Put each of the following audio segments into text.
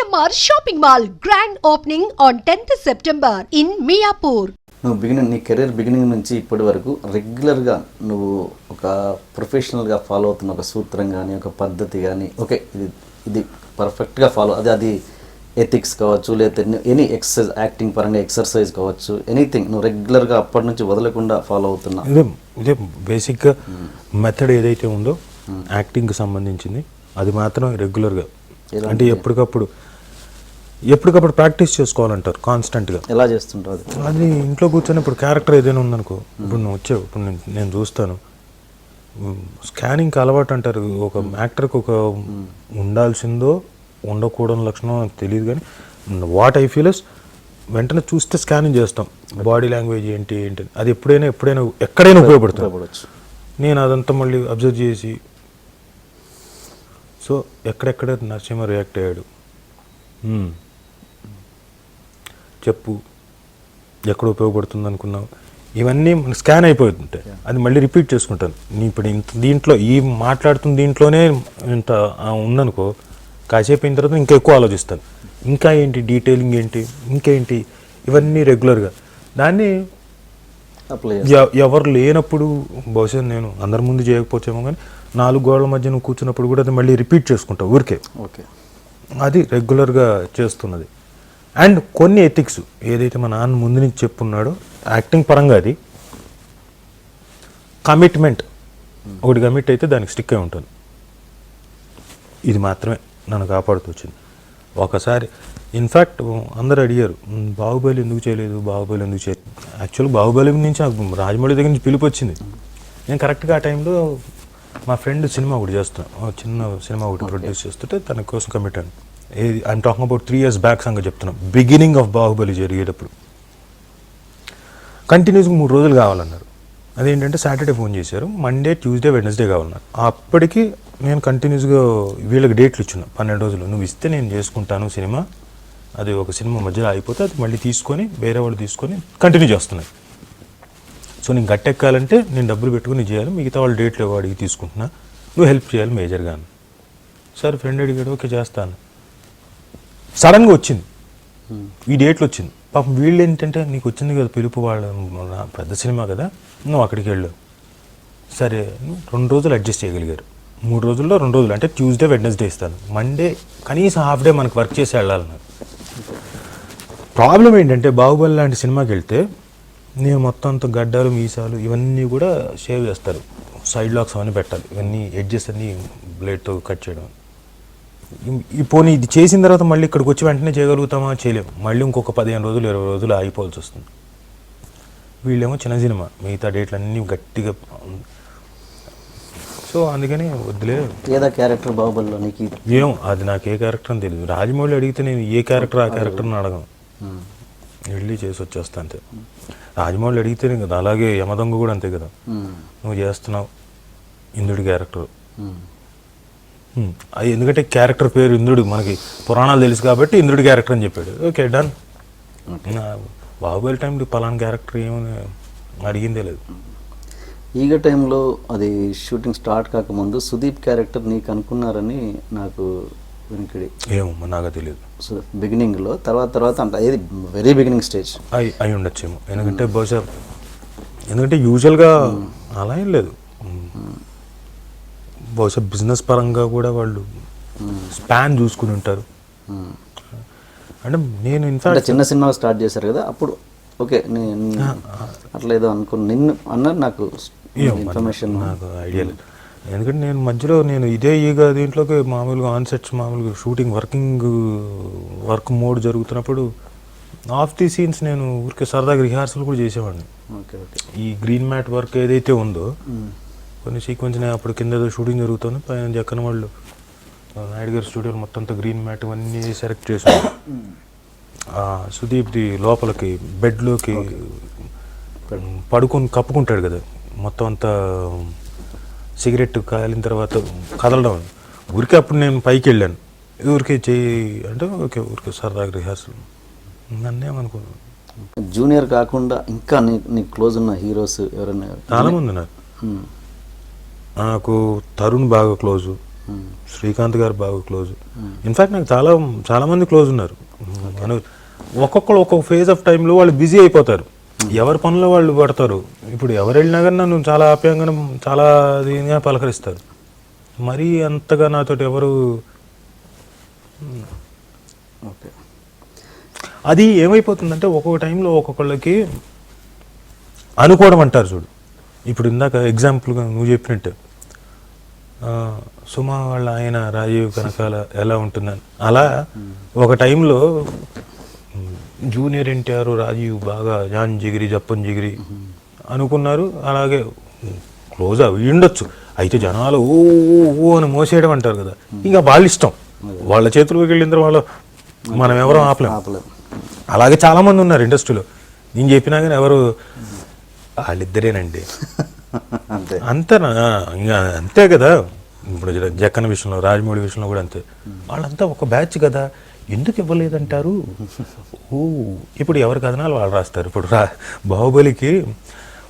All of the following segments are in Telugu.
CMR shopping mall grand opening on 10th September in Miyapur. నువ్వు నీ కెరీర్ బిగినింగ్ నుంచి ఇప్పటి వరకు రెగ్యులర్గా నువ్వు ఒక ప్రొఫెషనల్గా ఫాలో అవుతున్న ఒక సూత్రం కానీ ఒక పద్ధతి కానీ ఓకే ఇది పర్ఫెక్ట్గా ఫాలో అది ఎథిక్స్ కావచ్చు లేకపోతే ఎనీ ఎక్సర్సైజ్ యాక్టింగ్ పరంగా ఎక్సర్సైజ్ కావచ్చు ఎనీథింగ్ నువ్వు రెగ్యులర్గా అప్పటి నుంచి వదలకుండా ఫాలో అవుతున్నా ఇదే బేసిక్గా మెథడ్ ఏదైతే ఉందో యాక్టింగ్కి సంబంధించింది అది మాత్రం రెగ్యులర్గా అంటే ఎప్పటికప్పుడు ప్రాక్టీస్ చేసుకోవాలంటారు కాన్స్టెంట్గా. ఎలా చేస్తుంటావు అది ఇంట్లో కూర్చొని ఇప్పుడు క్యారెక్టర్ ఏదైనా ఉందనుకో ఇప్పుడు నువ్వు వచ్చావు ఇప్పుడు నేను చూస్తాను స్కానింగ్కి అలవాటు అంటారు ఒక యాక్టర్కి ఒక ఉండాల్సిందో ఉండకూడని లక్షణం నాకు తెలియదు కానీ వాట్ ఐ ఫీల్ ఇస్ వెంటనే చూస్తే స్కానింగ్ చేస్తాం బాడీ లాంగ్వేజ్ ఏంటి అది ఎప్పుడైనా ఎక్కడైనా ఉపయోగపడుతుంది. నేను అదంతా మళ్ళీ అబ్జర్వ్ చేసి సో ఎక్కడెక్కడ నరసింహ రియాక్ట్ అయ్యాడు చెప్పు ఎక్కడ ఉపయోగపడుతుంది అనుకున్నావు ఇవన్నీ స్కాన్ అయిపోతుంటాయి అది మళ్ళీ రిపీట్ చేసుకుంటాను. నీ ఇప్పుడు దీంట్లో ఈ మాట్లాడుతున్న దీంట్లోనే ఇంత ఉందనుకో కాసేపు అయిన తర్వాత ఇంకా ఎక్కువ ఆలోచిస్తాను ఇంకా ఏంటి డీటెయిలింగ్ ఏంటి ఇంకేంటి ఇవన్నీ రెగ్యులర్గా దాన్ని ఎవరు లేనప్పుడు బహుశా నేను అందరి ముందు చేయకపోవచ్చేమో కానీ 4 గోడల మధ్య నువ్వు కూర్చున్నప్పుడు కూడా అది మళ్ళీ రిపీట్ చేసుకుంటావు ఊరికే. ఓకే అది రెగ్యులర్గా చేస్తున్నది. అండ్ కొన్ని ఎథిక్స్ ఏదైతే మా నాన్న ముందు నుంచి చెప్పున్నాడో యాక్టింగ్ పరంగా అది కమిట్మెంట్ ఒకటి కమిట్ అయితే దానికి స్టిక్ అయి ఉంటుంది. ఇది మాత్రమే నన్ను కాపాడుతూ వచ్చింది. ఒకసారి ఇన్ఫ్యాక్ట్ అందరు అడిగారు బాహుబలి ఎందుకు చేయలేదు యాక్చువల్గా బాహుబలి నుంచి నాకు రాజమౌళి దగ్గర నుంచి పిలుపు వచ్చింది. నేను కరెక్ట్గా ఆ టైంలో మా ఫ్రెండ్ సినిమా ఒకటి చేస్తున్నాను చిన్న సినిమా ఒకటి ప్రొడ్యూస్ చేస్తుంటే తన కోసం కమిట్ అయ్యాను. I'm talking about 3 years back సంగతి చెప్తున్నాను. బిగినింగ్ ఆఫ్ బాహుబలి జరిగేటప్పుడు కంటిన్యూస్గా 3 రోజులు కావాలన్నారు. అదేంటంటే సాటర్డే ఫోన్ చేశారు మండే ట్యూస్డే వెడ్నెస్డే కావాలన్నారు. అప్పటికి నేను కంటిన్యూస్గా వీళ్ళకి డేట్లు ఇచ్చున్నా 12 రోజులు నువ్వు ఇస్తే నేను చేసుకుంటాను సినిమా అది ఒక సినిమా మధ్యలో అయిపోతే అది మళ్ళీ తీసుకొని వేరే వాళ్ళు తీసుకొని కంటిన్యూ చేస్తున్నాయి. సో నేను గట్టెక్కాలంటే నేను డబ్బులు పెట్టుకుని చేయాలి మిగతా వాళ్ళు డేట్లు అడిగి తీసుకుంటున్నా నువ్వు హెల్ప్ చేయాలి మేజర్గా. సార్ ఫ్రెండ్ అడిగాడు ఓకే చేస్తాను. సడన్గా వచ్చింది ఈ డేట్లు వచ్చింది. పాపం వీళ్ళు ఏంటంటే నీకు వచ్చింది కదా పిలుపు వాళ్ళ పెద్ద సినిమా కదా నువ్వు అక్కడికి వెళ్ళావు సరే 2 రోజులు అడ్జస్ట్ చేయగలిగారు. 3 రోజుల్లో 2 రోజులు అంటే ట్యూస్డే వెడ్నెస్డే ఇస్తాను మండే కనీసం హాఫ్ డే మనకు వర్క్ చేసి వెళ్ళాలన్నారు. ప్రాబ్లం ఏంటంటే బాహుబలి లాంటి సినిమాకి వెళ్తే నేను మొత్తం అంత గడ్డాలు మీసాలు ఇవన్నీ కూడా షేవ్ చేస్తారు సైడ్ లాక్స్ అవన్నీ పెట్టాలి ఇవన్నీ ఎడ్జెస్ అన్నీ బ్లేడ్తో కట్ చేయడం. ఈ పోనీ ఇది చేసిన తర్వాత మళ్ళీ ఇక్కడికి వచ్చి వెంటనే చేయగలుగుతామా చేయలేము మళ్ళీ ఇంకొక 15 రోజులు 20 రోజులు ఆగిపోవాల్సి వస్తుంది. వీళ్ళేమో చిన్న సినిమా మిగతా డేట్లు అన్నీ గట్టిగా సో అందుకని వద్దులే. ఏదా క్యారెక్టర్ బాహుబలిలో నీకు ఏం అది నాకు ఏ క్యారెక్టర్ అని తెలియదు. రాజమౌళి అడిగితే నేను ఏ క్యారెక్టర్ ఆ క్యారెక్టర్ని అడగను వెళ్ళి చేసి వచ్చేస్తా అంతే. రాజమౌళి అడిగితేనే కదా అలాగే యమదొంగ కూడా అంతే కదా నువ్వు చేస్తున్నావు ఇంద్రుడి క్యారెక్టర్ అది ఎందుకంటే క్యారెక్టర్ పేరు ఇంద్రుడు మనకి పురాణాలు తెలుసు కాబట్టి ఇంద్రుడి క్యారెక్టర్ అని చెప్పాడు ఓకే డన్. బాహుబలి టైంలో పలానా క్యారెక్టర్ ఏమని అడిగిందే లేదు. ఈగ టైంలో అది షూటింగ్ స్టార్ట్ కాకముందు సుదీప్ క్యారెక్టర్ నీకు అనుకున్నారని నాకు వెనుకడి ఏమో నాకు తెలియదు. సో బిగినింగ్లో తర్వాత అంత ఏది వెరీ బిగినింగ్ స్టేజ్ అయి ఉండొచ్చేమో ఎందుకంటే బహుశా ఎందుకంటే యూజువల్గా అలా ఏం లేదు బహుశా బిజినెస్ పరంగా కూడా వాళ్ళు స్పాన్ చూసుకుని ఉంటారు. అంటే నేను ఇన్ఫాక్ట్ చిన్న సినిమా స్టార్ట్ చేశారు కదా అప్పుడు ఓకే నేను అట్లా ఏదో అనుకుని నిన్ను అన్నారు నాకు ఇన్ఫర్మేషన్ నాకు ఐడియా లేదు. ఎందుకంటే నేను మధ్యలో నేను ఇదే ఈగ దీంట్లోకి మామూలుగా ఆన్ సెట్స్ మామూలుగా షూటింగ్ వర్క్ మోడ్ జరుగుతున్నప్పుడు ఆఫ్ ది సీన్స్ నేను ఊరికే సరదాగా రిహార్సల్ కూడా చేసేవాడిని. ఈ గ్రీన్ మ్యాట్ వర్క్ ఏదైతే ఉందో కొన్ని సీక్వెన్స్ అప్పుడు కింద ఏదో షూటింగ్ జరుగుతుంది పైన జక్కన వాళ్ళు నాయుడు గారి స్టూడియోలో మొత్తం అంతా గ్రీన్ మ్యాట్ ఇవన్నీ సెలెక్ట్ చేసాను. సుదీప్ది లోపలికి బెడ్లోకి పడుకొని కప్పుకుంటాడు కదా మొత్తం అంతా సిగరెట్ కాలిన తర్వాత కదలడం ఊరికే అప్పుడు నేను పైకి వెళ్ళాను ఊరికే చేయి అంటే ఓకే ఊరికే సరదాగా రిహార్సల్ నన్నేమనుకున్నాను. జూనియర్ కాకుండా ఇంకా నీకు క్లోజ్ ఉన్న హీరోస్ ఎవరైనా? చాలామంది నాకు తరుణ్ బాగా క్లోజు శ్రీకాంత్ గారు బాగా క్లోజ్. ఇన్ఫాక్ట్ నాకు చాలా మంది క్లోజ్ ఉన్నారు. ఒక్కొక్కరు ఒక్కొక్క ఫేజ్ ఆఫ్ టైంలో వాళ్ళు బిజీ అయిపోతారు, ఎవరి పనుల్లో వాళ్ళు పడతారు. ఇప్పుడు ఎవరు వెళ్ళినా కానీ నన్ను చాలా ఆప్యాయంగా చాలా దీనిగా పలకరిస్తారు. మరీ అంతగా నాతోటి ఎవరు ఓకే. అది ఏమైపోతుందంటే ఒక్కొక్క టైంలో ఒక్కొక్కళ్ళకి అనుకోవడం అంటారు చూడు. ఇప్పుడు ఇందాక ఎగ్జాంపుల్గా నువ్వు చెప్పినట్టు సుమా వాళ్ళ ఆయన రాజీవ్ కనకాల ఎలా ఉంటుందని, అలా ఒక టైంలో జూనియర్ ఎన్టీఆర్ రాజీవ్ బాగా జాన్ జిగిరి జప్పన్ జిగిరి అనుకున్నారు. అలాగే క్లోజ్ అవి ఉండొచ్చు. అయితే జనాలు ఓ ఓ అని మోసేయడం అంటారు కదా, ఇంకా వాళ్ళ ఇష్టం, వాళ్ళ చేతుల్లోకి వెళ్ళిన తర్వాత మనం ఎవరో ఆపలేం. అలాగే చాలామంది ఉన్నారు ఇండస్ట్రీలో. నేను చెప్పినా కానీ ఎవరు వాళ్ళిద్దరేనండి అంతేనా, ఇంకా అంతే కదా. ఇప్పుడు జక్కన విషయంలో, రాజమౌళి విషయంలో కూడా అంతే. వాళ్ళంతా ఒక బ్యాచ్ కదా, ఎందుకు ఇవ్వలేదంటారు. ఓ ఇప్పుడు ఎవరి కథనాలు వాళ్ళు రాస్తారు. ఇప్పుడు బాహుబలికి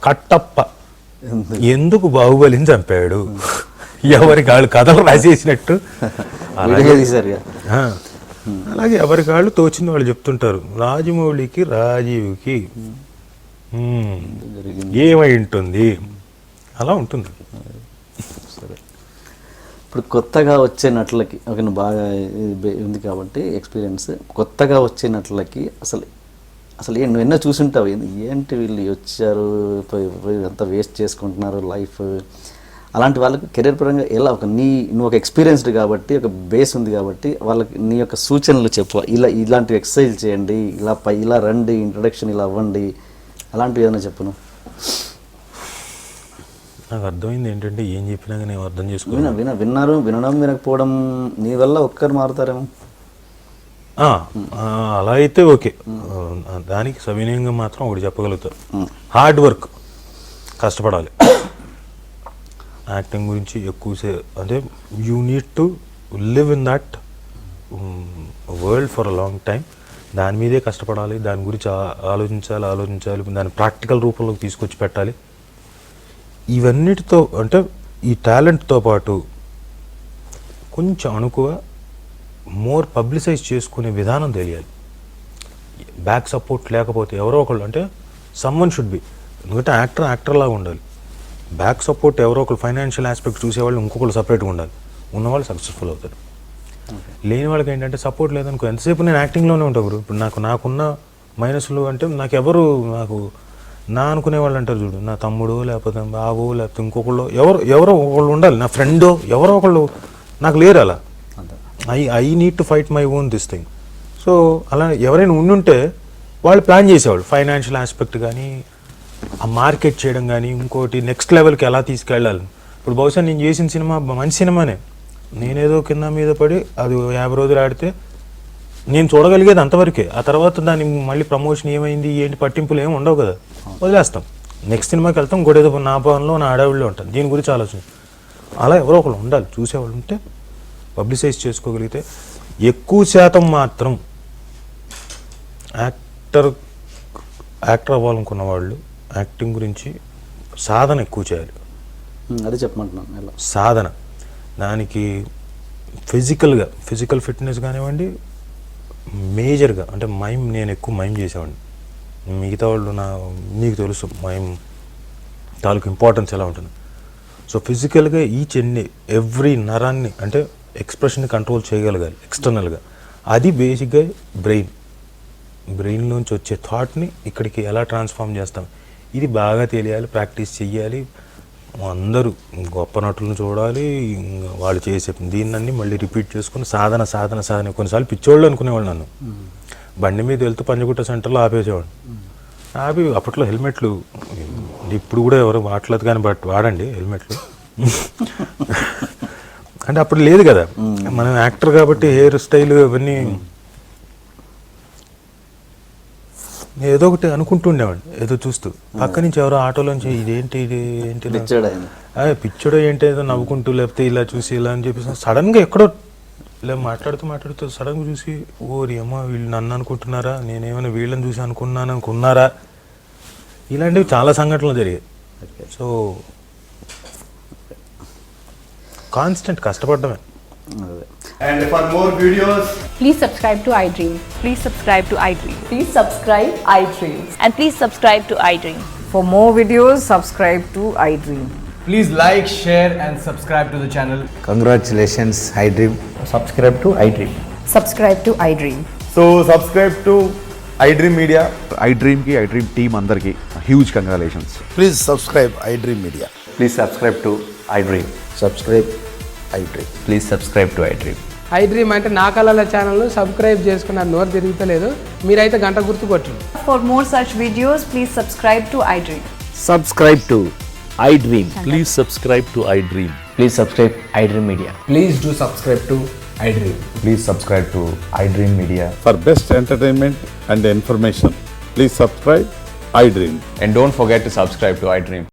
కట్టప్ప ఎందుకు బాహుబలిని చంపాడు, ఎవరికి వాళ్ళు కథలు రాసేసినట్టు అలాగే ఎవరికి వాళ్ళు తోచింది వాళ్ళు చెప్తుంటారు. రాజమౌళికి రాజీవ్కి ఏమై ఉంటుంది, అలా ఉంటుంది. సరే, ఇప్పుడు కొత్తగా వచ్చే నటులకి ఒక బాగా ఉంది కాబట్టి ఎక్స్పీరియన్స్, కొత్తగా వచ్చే నటులకి అసలు నువ్వు ఎన్నో చూసుంటావు, ఏంటి వీళ్ళు వచ్చారు అంతా వేస్ట్ చేసుకుంటున్నారు లైఫ్, అలాంటి వాళ్ళకి కెరీర్ పరంగా ఎలా నువ్వు ఒక ఎక్స్పీరియన్స్డ్ కాబట్టి ఒక బేస్ ఉంది కాబట్టి వాళ్ళకి నీ యొక్క సూచనలు చెప్పు. ఇలాంటివి ఎక్సర్సైజ్ చేయండి, ఇలా రండి, ఇంట్రొడక్షన్ ఇలా అవ్వండి, అలాంటివి ఏదైనా చెప్పు. నాకు అర్థమైంది ఏంటంటే ఏం చెప్పినా నేను అర్థం చేసుకున్నాను. వినడం వినకపోవడం నీ వల్ల ఒక్కరు మారుతారేమో. అలా అయితే ఓకే, దానికి సవినయంగా మాత్రం ఒకటి చెప్పగలుగుతారు. హార్డ్ వర్క్, కష్టపడాలి. యాక్టింగ్ గురించి అంటే you need to live in that world for a long time. దాని మీదే కష్టపడాలి, దాని గురించి ఆలోచించాలి, దాన్ని ప్రాక్టికల్ రూపంలోకి తీసుకొచ్చి పెట్టాలి. ఇవన్నిటితో అంటే ఈ టాలెంట్తో పాటు కొంచెం అణుకువ మోర్ పబ్లిసైజ్ చేసుకునే విధానం తెలియాలి. బ్యాక్ సపోర్ట్ లేకపోతే ఎవరో ఒకళ్ళు, అంటే సమ్వన్ షుడ్ బి, ఎందుకంటే యాక్టర్ లాగా ఉండాలి. బ్యాక్ సపోర్ట్ ఎవరో ఒకళ్ళు, ఫైనాన్షియల్ ఆస్పెక్ట్ చూసేవాళ్ళు ఇంకొకళ్ళు సపరేట్గా ఉండాలి. ఉన్నవాళ్ళు సక్సెస్ఫుల్ అవుతారు. లేని వాళ్ళకి ఏంటంటే సపోర్ట్ లేదనుకో, ఎంతసేపు నేను యాక్టింగ్లోనే ఉంటాను. ఇప్పుడు నాకున్న మైనస్లు అంటే నాకు నా అనుకునే వాళ్ళు అంటారు చూడు, నా తమ్ముడు లేకపోతే బాబు లేకపోతే ఇంకొకళ్ళు ఎవరో ఒకళ్ళు ఉండాలి, నా ఫ్రెండో ఎవరో ఒకళ్ళు. నాకు లేరు అలా. I need to fight my own this thing. So అలా ఎవరైనా ఉండుంటే వాళ్ళు ప్లాన్ చేసేవాళ్ళు, ఫైనాన్షియల్ ఆస్పెక్ట్ కానీ, ఆ మార్కెట్ చేయడం కానీ, ఇంకోటి నెక్స్ట్ లెవెల్కి ఎలా తీసుకెళ్ళాలి. ఇప్పుడు బహుశా నేను చేసిన సినిమా మంచి సినిమానే, నేనేదో కింద మీద పడి అది 50 రోజులు ఆడితే నేను చూడగలిగేది అంతవరకే. ఆ తర్వాత దాన్ని మళ్ళీ ప్రమోషన్ ఏమైంది ఏంటి పట్టింపులు ఏమి ఉండవు కదా, వదిలేస్తాం. నెక్స్ట్ సినిమాకి వెళ్తాం, గొడేదో నా భవన్లో నా అడవిలో ఉంటాను, దీని గురించి ఆలోచన. అలా ఎవరో ఒకళ్ళు ఉండాలి, చూసేవాళ్ళు ఉంటే పబ్లిసైజ్ చేసుకోగలిగితే. ఎక్కువ శాతం మాత్రం యాక్టర్ అవ్వాలనుకున్న వాళ్ళు యాక్టింగ్ గురించి సాధన ఎక్కువ చేయాలి. అదే చెప్పమంటున్నాను. సాధన, దానికి ఫిజికల్ ఫిట్నెస్ కానివ్వండి, మేజర్గా అంటే నేను ఎక్కువ మైమ్ చేసేవాడిని. మిగతా వాళ్ళు నీకు తెలుసు మైమ్ తాలూకు ఇంపార్టెన్స్ ఎలా ఉంటుంది. సో ఫిజికల్గా ఈచ్ అండ్ ఎవ్రీ నరాన్ని అంటే ఎక్స్ప్రెషన్ని కంట్రోల్ చేయగలగాలి ఎక్స్టర్నల్గా. అది బేసిక్గా బ్రెయిన్లోంచి వచ్చే థాట్ని ఇక్కడికి ఎలా ట్రాన్స్ఫార్మ్ చేస్తాం, ఇది బాగా తెలియాలి, ప్రాక్టీస్ చెయ్యాలి. అందరూ గొప్ప నటులను చూడాలి, వాళ్ళు చేసే దీన్ని మళ్ళీ రిపీట్ చేసుకుని సాధన. కొన్నిసార్లు పిచ్చోళ్ళు అనుకునేవాళ్ళు నన్ను. బండి మీద వెళ్తూ పంజగుట్ట సెంటర్లో ఆపేసేవాడు. అప్పట్లో హెల్మెట్లు, ఇప్పుడు కూడా ఎవరు వాడలేదు కానీ వాడండి హెల్మెట్లు. అంటే అప్పుడు లేదు కదా, మనం యాక్టర్ కాబట్టి హెయిర్ స్టైల్ ఇవన్నీ ఏదో ఒకటి అనుకుంటుండేవాడిని. ఏదో చూస్తూ పక్క నుంచి ఎవరో ఆటోలోంచి ఇదేంటి పిచ్చోడో ఏంటి ఏదో నవ్వుకుంటూ లేకపోతే ఇలా చూసి ఇలా అని చెప్పేసి సడన్గా ఎక్కడో ఇలా మాట్లాడుతూ సడన్గా చూసి ఓరి అమ్మ వీళ్ళు నన్ను అనుకుంటున్నారా, నేనేమైనా వీళ్ళని చూసి అనుకున్నారా, ఇలాంటివి చాలా సంఘటనలు జరిగాయి. సో కాన్స్టెంట్ కష్టపడమే. అదే. And for more videos, Please subscribe to iDream. Please subscribe to iDream. Please subscribe iDream. And please subscribe to iDream. For more videos, subscribe to iDream. please like, share and subscribe to the channel. Congratulations, iDream. Subscribe to iDream. Subscribe to iDream. So subscribe to iDream Media. iDream ki iDream team andarki huge congratulations. Please subscribe iDream Media. Please subscribe to iDream. Subscribe iDream. Please subscribe to iDream. iDream అంటే నా కళల ఛానల్ను సబ్స్క్రైబ్ చేసుకున్న నోరు తిరుగుతలేదు, మీరైతే గంట గుర్తు కొట్టండి. For more such videos, please subscribe to iDream. Subscribe to iDream. Please subscribe to iDream. Please subscribe iDream Media. Please do subscribe to iDream. Please subscribe to iDream Media. For best entertainment and information, please subscribe iDream. And don't forget to subscribe to iDream.